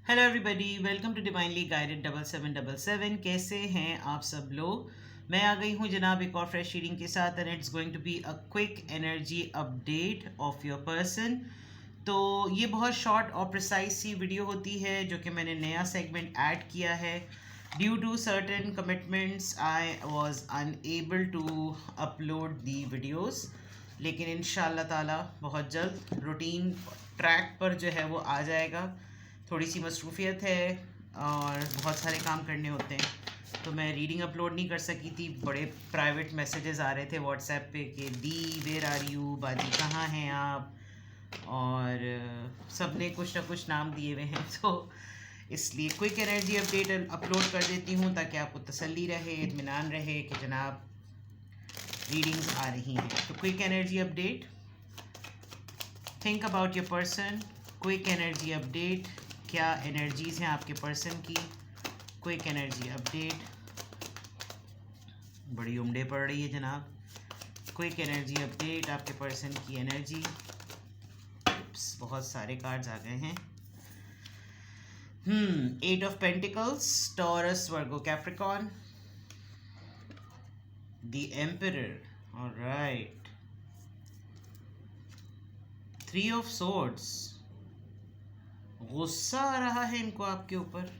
Hello everybody, welcome to divinely guided 7777। कैसे हैं आप सब लोग। मैं आ गई हूँ जनाब एक और फ्रेश रीडिंग के साथ and it's going to be a quick energy update of your person. तो ये बहुत शॉर्ट और प्रिसाइज सी वीडियो होती है जो कि मैंने नया सेगमेंट ऐड किया है। Due to certain commitments I was unable to upload the videos, लेकिन इंशाल्लाह ताला बहुत जल्द रूटीन ट्रैक पर जो है वो आ जाएगा। थोड़ी सी मसरूफियत है और बहुत सारे काम करने होते हैं, तो मैं रीडिंग अपलोड नहीं कर सकी थी। बड़े प्राइवेट मैसेजेस आ रहे थे व्हाट्सएप पे कि दी वेयर आर यू, बाजी कहाँ हैं आप, और सब ने कुछ ना कुछ नाम दिए हुए हैं। तो इसलिए क्विक एनर्जी अपडेट अपलोड कर देती हूँ ताकि आपको तसल्ली रहे, इत्मीनान रहे कि जनाब रीडिंग्स आ रही हैं। तो quick energy update, think about your person. Quick energy update, क्या एनर्जीज़ हैं आपके पर्सन की। क्विक एनर्जी अपडेट, बड़ी उम्दे पड़ रही है जनाब। क्विक एनर्जी अपडेट, आपके पर्सन की एनर्जी। बहुत सारे कार्ड्स आ गए हैं। 8 of pentacles, taurus, Virgo, Capricorn, the emperor, alright. 3 of swords, गुस्सा आ रहा है इनको आपके ऊपर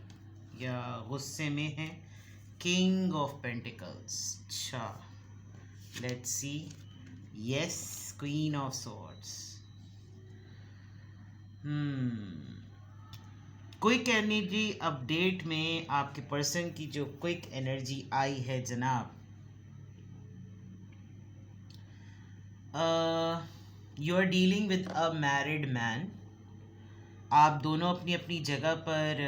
या गुस्से में है। किंग ऑफ पेंटिकल्स, अच्छा let's see. Yes, queen of swords. Quick energy update में आपके पर्सन की जो क्विक एनर्जी आई है जनाब, you are dealing with a married man. आप दोनों अपनी अपनी जगह पर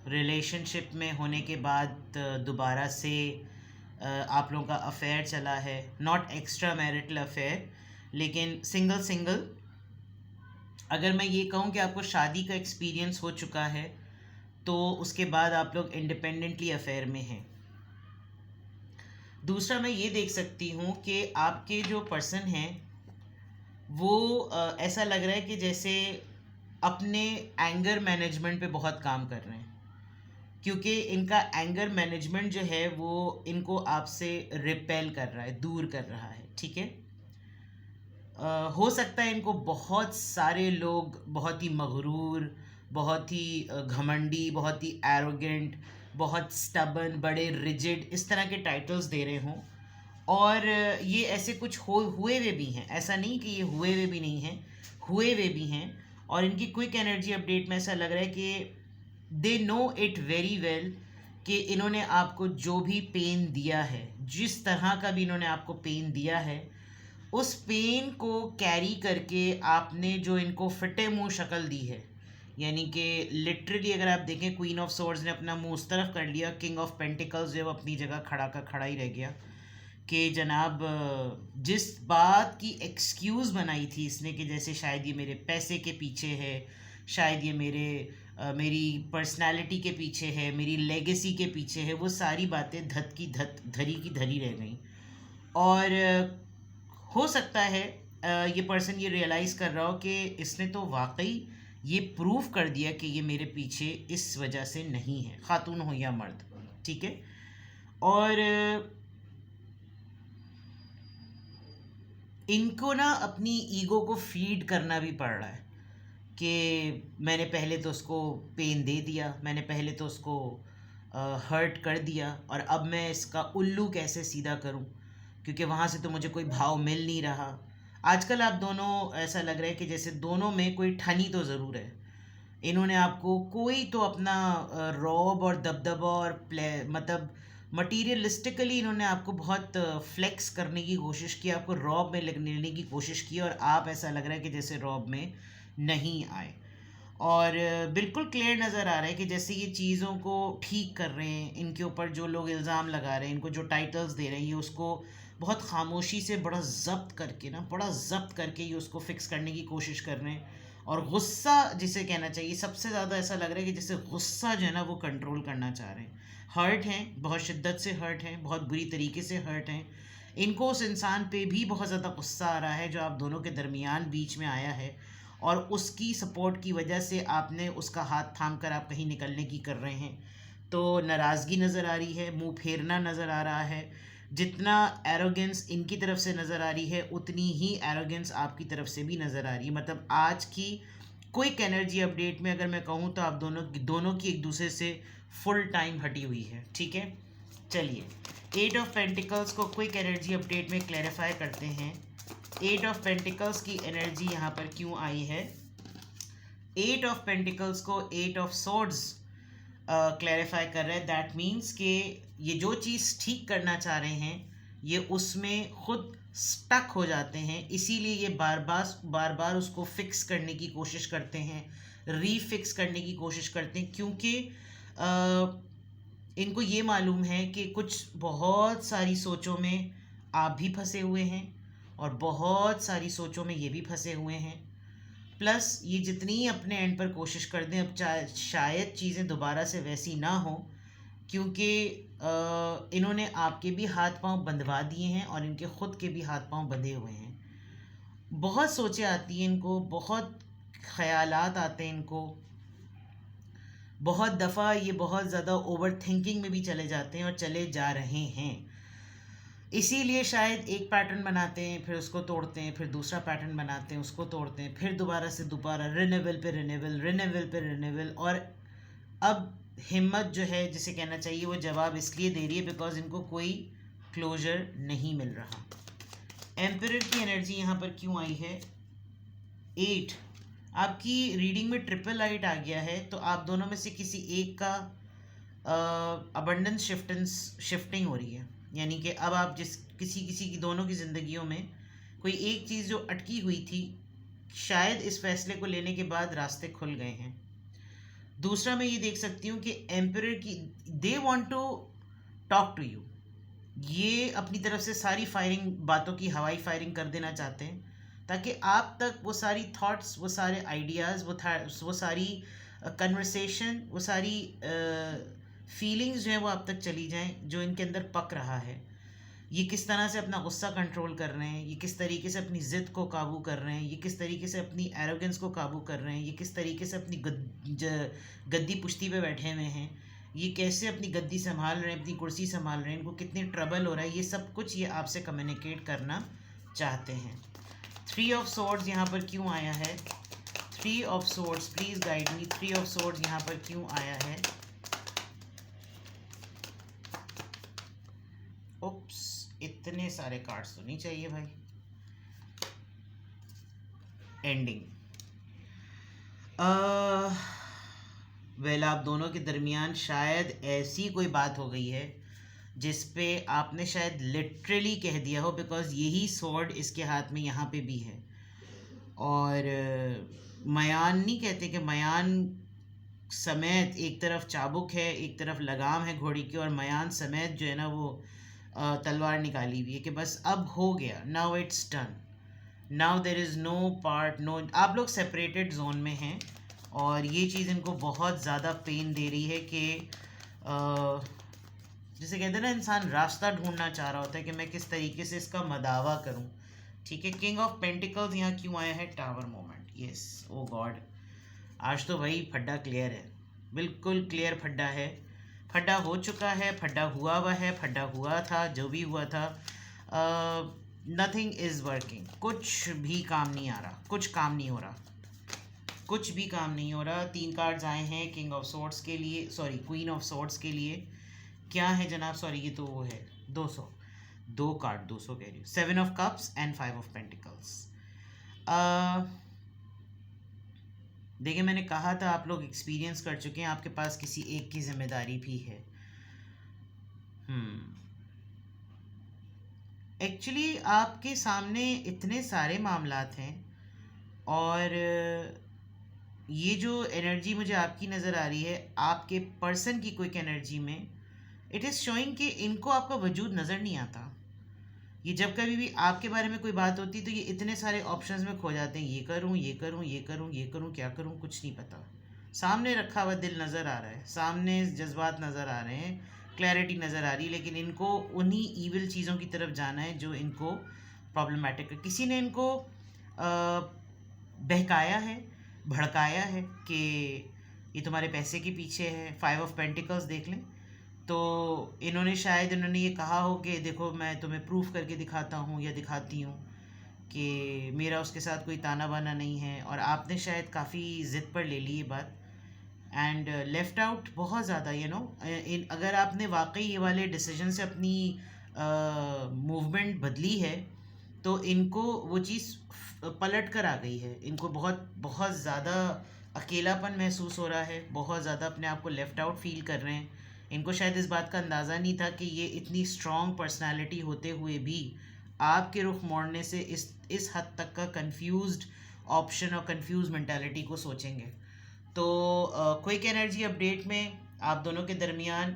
रिलेशनशिप में होने के बाद दोबारा से आप लोगों का अफेयर चला है। नॉट एक्स्ट्रा मैरिटल अफेयर, लेकिन सिंगल सिंगल। अगर मैं ये कहूँ कि आपको शादी का एक्सपीरियंस हो चुका है तो उसके बाद आप लोग इंडिपेंडेंटली अफेयर में हैं। दूसरा, मैं ये देख सकती हूँ कि आपके जो पर्सन हैं वो ऐसा लग रहा है कि जैसे अपने एंगर मैनेजमेंट पे बहुत काम कर रहे हैं, क्योंकि इनका एंगर मैनेजमेंट जो है वो इनको आपसे रिपेल कर रहा है, दूर कर रहा है। ठीक है, हो सकता है इनको बहुत सारे लोग बहुत ही मगरूर, बहुत ही घमंडी, बहुत ही एरोगेंट, बहुत स्टबन, बड़े रिजिड, इस तरह के टाइटल्स दे रहे हों। और ये ऐसे कुछ हुए हुए भी हैं, ऐसा नहीं कि ये हुए हुए भी नहीं हैं, हुए हुए भी हैं। और इनकी क्विक एनर्जी अपडेट में ऐसा लग रहा है कि they know it very well कि इन्होंने आपको जो भी पेन दिया है, जिस तरह का भी इन्होंने आपको पेन दिया है, उस पेन को कैरी करके आपने जो इनको फिटे मुंह शक्ल दी है, यानी कि लिटरली अगर आप देखें क्वीन ऑफ सोर्ड्स ने अपना मुंह उस तरफ कर लिया, किंग ऑफ पेंटिकल्स जो अपनी जगह खड़ा का खड़ा ही रह गया कि जनाब जिस बात की एक्सक्यूज़ बनाई थी इसने कि जैसे शायद ये मेरे पैसे के पीछे है, शायद ये मेरी पर्सनालिटी के पीछे है, मेरी लेगेसी के पीछे है, वो सारी बातें धत की धत, धरी की धरी रह गई। और हो सकता है ये पर्सन ये रियलाइज़ कर रहा हो कि इसने तो वाकई ये प्रूव कर दिया कि ये मेरे पीछे इस वजह से नहीं है, खातून हो या मर्द। ठीक है, और इनको ना अपनी ईगो को फीड करना भी पड़ रहा है कि मैंने पहले तो उसको पेन दे दिया, मैंने पहले तो उसको हर्ट कर दिया, और अब मैं इसका उल्लू कैसे सीधा करूं, क्योंकि वहाँ से तो मुझे कोई भाव मिल नहीं रहा। आजकल आप दोनों ऐसा लग रहा है कि जैसे दोनों में कोई ठनी तो ज़रूर है। इन्होंने आपको कोई तो अपना रौब और दबदबा और मतलब मटीरियलिस्टिकली इन्होंने आपको बहुत फ्लेक्स करने की कोशिश की, आपको रौब में लेने की कोशिश की, और आप ऐसा लग रहा है कि जैसे रौब में नहीं आए। और बिल्कुल क्लियर नज़र आ रहा है कि जैसे ये चीज़ों को ठीक कर रहे हैं, इनके ऊपर जो लोग इल्ज़ाम लगा रहे हैं, इनको जो टाइटल्स दे रहे हैं, ये उसको बहुत खामोशी से बड़ा ज़ब्त करके ना, बड़ा ज़ब्त करके ये उसको फिक्स करने की कोशिश कर रहे हैं। और गुस्सा जिसे कहना चाहिए, सबसे ज़्यादा ऐसा लग रहा है कि जैसे गुस्सा जो है ना वो कंट्रोल करना चाह रहे हैं। हर्ट हैं, बहुत शिद्दत से हर्ट हैं, बहुत बुरी तरीके से हर्ट हैं। इनको उस इंसान पे भी बहुत ज़्यादा गुस्सा आ रहा है जो आप दोनों के दरमियान बीच में आया है, और उसकी सपोर्ट की वजह से आपने उसका हाथ थाम कर आप कहीं निकलने की कर रहे हैं। तो नाराज़गी नज़र आ रही है, मुंह फेरना नज़र आ रहा है। जितना एरोगेंस इनकी तरफ से नज़र आ रही है उतनी ही एरोगेंस आपकी तरफ से भी नज़र आ रही है। मतलब आज की क्विक एनर्जी अपडेट में अगर मैं कहूँ तो आप दोनों की एक दूसरे से फुल टाइम हटी हुई है। ठीक है, चलिए 8 ऑफ पेंटिकल्स को क्विक एनर्जी अपडेट में क्लैरिफाई करते हैं। 8 ऑफ पेंटिकल्स की एनर्जी यहाँ पर क्यों आई है? 8 ऑफ पेंटिकल्स को 8 ऑफ सोर्ड्स क्लैरिफाई कर रहे हैं। दैट मीन्स कि ये जो चीज़ ठीक करना चाह रहे हैं ये उसमें खुद स्टक हो जाते हैं, इसीलिए ये बार बार उसको फिक्स करने की कोशिश करते हैं, रीफिक्स करने की कोशिश करते हैं, क्योंकि इनको ये मालूम है कि कुछ बहुत सारी सोचों में आप भी फंसे हुए हैं और बहुत सारी सोचों में ये भी फंसे हुए हैं। प्लस ये जितनी अपने एंड पर कोशिश कर दें अब शायद चीज़ें दोबारा से वैसी ना हो, क्योंकि इन्होंने आपके भी हाथ पांव बंधवा दिए हैं और इनके खुद के भी हाथ पांव बंधे हुए हैं। बहुत सोचें आती हैं इनको, बहुत ख्यालात आते हैं इनको, बहुत दफ़ा ये बहुत ज़्यादा ओवर थिंकिंग में भी चले जाते हैं और चले जा रहे हैं। इसीलिए शायद एक पैटर्न बनाते हैं, फिर उसको तोड़ते हैं, फिर दूसरा पैटर्न बनाते हैं, उसको तोड़ते हैं, फिर दोबारा से दोबारा रिन्यूअल पे रिन्यूअल, रिन्यूअल पे रिन्यूअल। और अब हिम्मत जो है जिसे कहना चाहिए वो जवाब इसलिए दे रही है बिकॉज इनको कोई क्लोजर नहीं मिल रहा। एम्परर की एनर्जी यहाँ पर क्यों आई है? 8 आपकी रीडिंग में ट्रिपल 8 आ गया है, तो आप दोनों में से किसी एक का अबंडेंस शिफ्टिंग हो रही है। यानी कि अब आप किसी की दोनों की ज़िंदगियों में कोई एक चीज़ जो अटकी हुई थी, शायद इस फैसले को लेने के बाद रास्ते खुल गए हैं। दूसरा मैं ये देख सकती हूँ कि एम्परर की they want to talk to you, ये अपनी तरफ से सारी फायरिंग, बातों की हवाई फायरिंग कर देना चाहते हैं ताकि आप तक वो सारी थॉट्स, वो सारे आइडियाज़, वो सारी कन्वर्सेशन, वो सारी फीलिंग्स जो हैं वो आप तक चली जाएं जो इनके अंदर पक रहा है। ये किस तरह से अपना गुस्सा कंट्रोल कर रहे हैं, ये किस तरीके से अपनी ज़िद को काबू कर रहे हैं, ये किस तरीके से अपनी एरोगेंस को काबू कर रहे हैं, ये किस तरीके से अपनी गद्दी पुश्ती पे बैठे हुए हैं, ये कैसे अपनी गद्दी संभाल रहे हैं, अपनी कुर्सी संभाल रहे हैं, इनको कितनी ट्रबल हो रहा है, ये सब कुछ ये आपसे कम्युनिकेट करना चाहते हैं। 3 ऑफ सोर्ड्स यहाँ पर क्यों आया है? 3 of swords, please guide me. 3 of swords यहाँ पर क्यों आया है? उप्स, इतने सारे कार्ड्स तो नहीं चाहिए भाई। एंडिंग वेल आप दोनों के दरमियान शायद ऐसी कोई बात हो गई है जिस पे आपने शायद लिटरली कह दिया हो, बिकॉज यही स्वॉर्ड इसके हाथ में यहाँ पे भी है। और मयान नहीं कहते कि मयान समेत एक तरफ चाबुक है, एक तरफ लगाम है घोड़ी की, और मयान समेत जो है ना वो तलवार निकाली हुई है कि बस अब हो गया, now it's done, now there is no part, no. आप लोग सेपरेटेड जोन में हैं और ये चीज़ इनको बहुत ज़्यादा पेन दे रही है कि जिसे कहते हैं ना इंसान रास्ता ढूंढना चाह रहा होता है कि मैं किस तरीके से इसका मदावा करूं। ठीक है, किंग ऑफ पेंटिकल्स यहाँ क्यों आया है? Tower moment. यस, ओ गॉड, आज तो भाई फड्डा क्लियर है, बिल्कुल क्लियर फड्डा है। फड्डा हो चुका है, फड्डा हुआ हुआ है, फड्डा हुआ था, जो भी हुआ था। नथिंग इज़ वर्किंग, कुछ भी काम नहीं आ रहा, कुछ काम नहीं हो रहा, कुछ भी काम नहीं हो रहा। 3 कार्ड्स आए हैं किंग ऑफ सोर्ड्स के लिए, सॉरी क्वीन ऑफ सोर्ड्स के लिए। क्या है जनाब? सॉरी, ये तो वो है 200, 2 कार्ड 200 कह रही हूँ। 7 of cups and 5 of pentacles. देखिए, मैंने कहा था आप लोग एक्सपीरियंस कर चुके हैं, आपके पास किसी एक की जिम्मेदारी भी है। एक्चुअली आपके सामने इतने सारे मामलात हैं और ये जो एनर्जी मुझे आपकी नज़र आ रही है, आपके पर्सन की क्विक एनर्जी में, इट इज़ शोइंग कि इनको आपका वजूद नज़र नहीं आता। ये जब कभी भी आपके बारे में कोई बात होती तो ये इतने सारे ऑप्शंस में खो जाते हैं, ये करूँ, ये करूँ, ये करूँ, ये करूँ, क्या करूँ, कुछ नहीं पता। सामने रखा हुआ दिल नज़र आ रहा है, सामने जज्बात नज़र आ रहे हैं, क्लैरिटी नज़र आ रही है, लेकिन इनको उन्हीं ईविल चीज़ों की तरफ जाना है जो इनको प्रॉब्लमेटिक है। किसी ने इनको बहकाया है, भड़काया है कि ये तुम्हारे पैसे के पीछे है। 5 ऑफ पेंटिकल्स देख लें तो इन्होंने ये कहा हो कि देखो मैं तुम्हें प्रूफ करके दिखाता हूँ या दिखाती हूँ कि मेरा उसके साथ कोई ताना बाना नहीं है, और आपने शायद काफ़ी ज़िद पर ले ली ये बात एंड लेफ्ट आउट बहुत ज़्यादा इन अगर आपने वाकई ये वाले डिसीजन से अपनी मूवमेंट बदली है तो इनको वो चीज़ पलट कर आ गई है। इनको बहुत बहुत ज़्यादा अकेलापन महसूस हो रहा है, बहुत ज़्यादा अपने आप को लेफ़्ट आउट फील कर रहे हैं। इनको शायद इस बात का अंदाज़ा नहीं था कि ये इतनी स्ट्रॉन्ग पर्सनालिटी होते हुए भी आपके रुख मोड़ने से इस हद तक का कंफ्यूज्ड ऑप्शन और कंफ्यूज मेंटालिटी को सोचेंगे। तो क्विक एनर्जी अपडेट में आप दोनों के दरमियान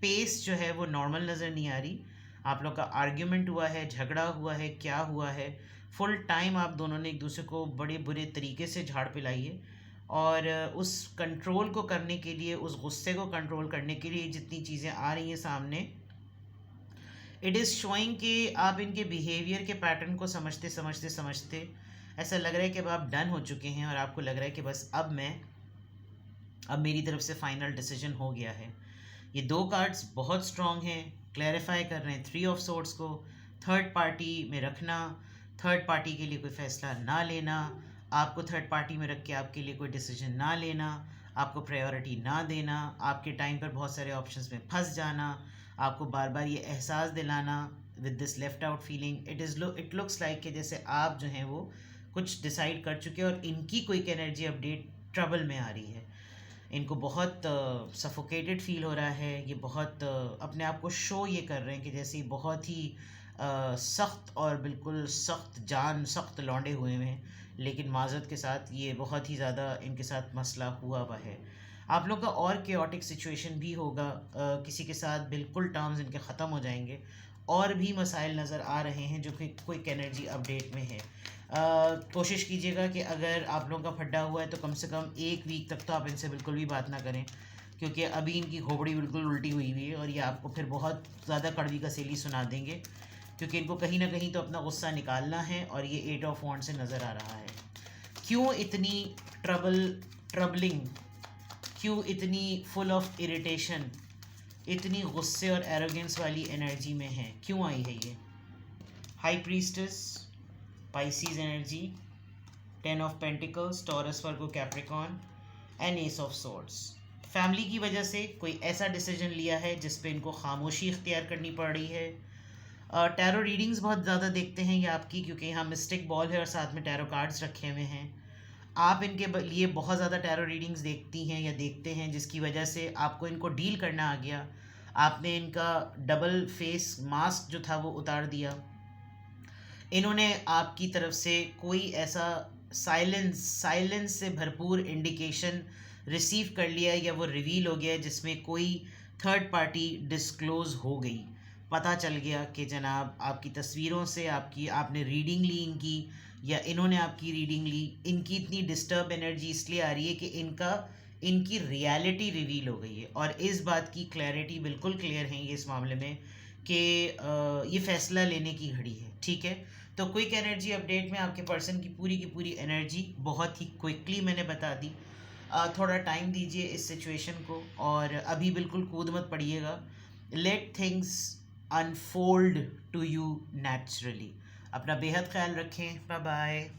पेस जो है वो नॉर्मल नज़र नहीं आ रही। आप लोग का आर्ग्यूमेंट हुआ है, झगड़ा हुआ है, क्या हुआ है, फुल टाइम आप दोनों ने एक दूसरे को बड़े बुरे तरीके से झाड़ पिलाई है। और उस कंट्रोल को करने के लिए, उस गुस्से को कंट्रोल करने के लिए जितनी चीज़ें आ रही हैं सामने, इट इज़ शोइंग कि आप इनके बिहेवियर के पैटर्न को समझते समझते समझते ऐसा लग रहा है कि अब आप डन हो चुके हैं और आपको लग रहा है कि बस अब मेरी तरफ से फाइनल डिसीजन हो गया है। ये 2 कार्ड्स बहुत स्ट्रॉन्ग हैं, क्लैरिफाई कर रहे हैं 3 ऑफ सोर्ड्स को। थर्ड पार्टी में रखना, थर्ड पार्टी के लिए कोई फ़ैसला ना लेना, आपको थर्ड पार्टी में रख के आपके लिए कोई डिसीजन ना लेना, आपको प्रायोरिटी ना देना, आपके टाइम पर बहुत सारे ऑप्शंस में फंस जाना, आपको बार बार ये एहसास दिलाना with this left out feeling. It looks like कि जैसे आप जो हैं वो कुछ डिसाइड कर चुके हैं और इनकी कोई एनर्जी अपडेट ट्रबल में आ रही है। इनको बहुत सफोकेटेड फील हो रहा है। ये बहुत अपने आप को शो ये कर रहे हैं कि जैसे बहुत ही सख्त और बिल्कुल सख्त जान सख्त लौंडे हुए हैं, लेकिन माजरत के साथ ये बहुत ही ज़्यादा इनके साथ मसला हुआ हुआ है। आप लोग का और केओटिक सिचुएशन भी होगा, किसी के साथ बिल्कुल टर्म्स इनके ख़त्म हो जाएंगे। और भी मसाइल नज़र आ रहे हैं जो कि कोई एनर्जी अपडेट में है। कोशिश कीजिएगा कि अगर आप लोगों का फड्डा हुआ है तो कम से कम 1 वीक तक तो आप इनसे बिल्कुल भी बात ना करें, क्योंकि अभी इनकी खोपड़ी बिल्कुल उल्टी हुई हुई है और ये आपको फिर बहुत ज़्यादा कड़वी कसेली सुना देंगे, क्योंकि इनको कहीं ना कहीं तो अपना गुस्सा निकालना है और ये 8 ऑफ वॉन्ड से नज़र आ रहा है। क्यों इतनी ट्रबलिंग, क्यों इतनी फुल ऑफ इरिटेशन, इतनी गुस्से और एरोगेंस वाली एनर्जी में है, क्यों आई है ये? High priestess, Pisces energy, 10 of pentacles, taurus, Virgo, Capricorn and S of swords. Family की वजह से कोई ऐसा डिसीजन लिया है जिस पे इनको खामोशी इख्तियार करनी पड़ रही है। टैरो रीडिंग्स बहुत ज़्यादा देखते हैं ये आपकी, क्योंकि यहाँ मिस्टिक बॉल है और साथ में टैरो कार्ड्स रखे हुए हैं। आप इनके लिए बहुत ज़्यादा टैरो रीडिंग्स देखती हैं या देखते हैं, जिसकी वजह से आपको इनको डील करना आ गया। आपने इनका डबल फेस मास्क जो था वो उतार दिया। इन्होंने आपकी तरफ से कोई ऐसा साइलेंस से भरपूर इंडिकेशन रिसीव कर लिया या वो रिवील हो गया जिसमें कोई थर्ड पार्टी डिस्क्लोज़ हो गई। पता चल गया कि जनाब आपकी तस्वीरों से आपने रीडिंग ली इनकी, या इन्होंने आपकी रीडिंग ली। इनकी इतनी डिस्टर्ब एनर्जी इसलिए आ रही है कि इनकी रियलिटी रिवील हो गई है, और इस बात की क्लैरिटी बिल्कुल क्लियर है ये इस मामले में कि ये फ़ैसला लेने की घड़ी है। ठीक है, तो क्विक एनर्जी अपडेट में आपके पर्सन की पूरी एनर्जी बहुत ही क्विकली मैंने बता दी। थोड़ा टाइम दीजिए इस सिचुएशन को, और अभी बिल्कुल कूद मत पड़िएगा। Let things unfold to you naturally. अपना बेहद ख्याल रखें। Bye bye.